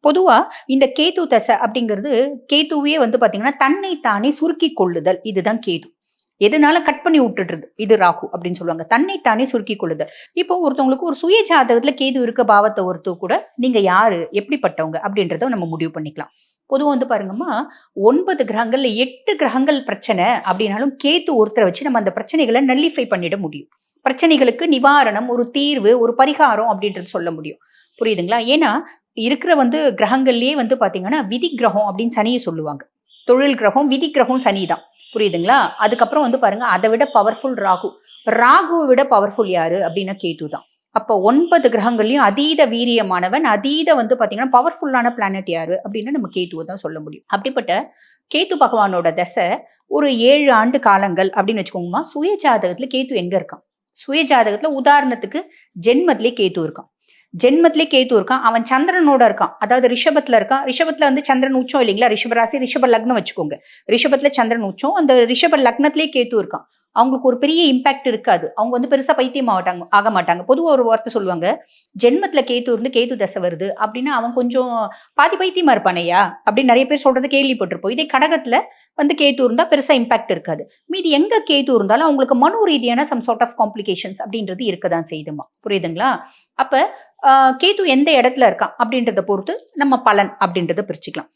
பொதுவா இந்த கேது தசை அப்படிங்கிறது கேதுவே வந்து பார்த்தீங்கன்னா, தன்னை தானே சுருக்கிக் கொள்ளுதல். இதுதான் கேது. எதுனால கட் பண்ணி விட்டுடுறது. இது ராகு அப்படின்னு சொல்லுவாங்க. தன்னை தானே சுருக்கிக் கொள்ளுதல். இப்போ ஒருத்தவங்களுக்கு ஒரு சுய ஜாதகத்துல கேது இருக்க பாவத்த பொறுத்து கூட, நீங்க யாரு? எப்படிப்பட்டவங்க? அப்படின்றத நம்ம முடிவு பண்ணிக்கலாம். பொதுவா வந்து பாருங்கம்மா, 9 கிரகங்கள்ல 8 கிரகங்கள் பிரச்சனை அப்படின்னாலும், கேது ஒருத்தர வச்சு நம்ம அந்த பிரச்சனைகள நல்லிஃபை பண்ணிட முடியும். பிரச்சனைகளுக்கு நிவாரணம், ஒரு தீர்வு, ஒரு பரிகாரம் அப்படின்றது சொல்ல முடியும். புரியுதுங்களா? ஏன்னா, இருக்கிற வந்து கிரகங்கள்லயே வந்து பார்த்தீங்கன்னா, விதி கிரகம் அப்படின்னு சனிய சொல்லுவாங்க. தொழில் கிரகம், விதி கிரகம் சனி தான். புரியுதுங்களா? அதுக்கப்புறம் வந்து பாருங்க, அத விட பவர்ஃபுல் ராகு. ராகுவ விட பவர்ஃபுல் யாரு? அப்படின்னா கேது தான். அப்ப 9 கிரகங்கள்லயும் அதீத வீரியமானவன், அதீத வந்து பார்த்தீங்கன்னா, பவர்ஃபுல்லான பிளானட் யாரு? அப்படின்னா நம்ம கேதுவ தான் சொல்ல முடியும். அப்படிப்பட்ட கேது பகவானோட தசை ஒரு 7 ஆண்டு காலங்கள் அப்படின்னு வச்சுக்கோங்கம்மா. சுய ஜாதகத்துல கேது எங்க இருக்கான்? சுய ஜாதகத்துல உதாரணத்துக்கு ஜென்மத்திலே கேது இருக்கான். ஜென்மத்திலே கேது இருக்கான். அவன் சந்திரனோட இருக்கான். அதாவது ரிஷபத்துல இருக்கான். ரிஷபத்துல வந்து சந்திரன் உச்சம் இல்லைங்களா? ரிஷப ராசி, ரிஷப லக்னம் வச்சுக்கோங்க. ரிஷபத்துல சந்திரன் உச்சம். அந்த ரிஷப லக்னத்திலே கேது இருக்கான். அவங்களுக்கு ஒரு பெரிய இம்பாக்ட் இருக்காது. அவங்க வந்து பெருசா பைத்தியம் ஆக மாட்டாங்க. பொதுவா ஒரு வார்த்தை சொல்லுவாங்க. ஜென்மத்துல கேது இருந்து கேது தசை வருது அப்படின்னா, அவன் கொஞ்சம் பாதி பைத்தியமா இருப்பானேய்யா! அப்படின்னு நெறைய பேர் சொல்றத கேள்விப்பட்டிருப்போம். இதே கடகத்துல வந்து கேது இருந்தா பெருசா இம்பாக்ட் இருக்காது. மீதி எங்க கேது இருந்தாலும் அவங்களுக்கு மனோ ரீதியான சம் சார்ட் ஆஃப் காம்ப்ளிகேஷன்ஸ் அப்படின்றது இருக்க தான் செய்யுதும்மா. புரியுதுங்களா? அப்ப கேது எந்த இடத்துல இருக்கான் அப்படின்றத பொறுத்து நம்ம பலன் அப்படின்றத பிரிச்சுக்கலாம்.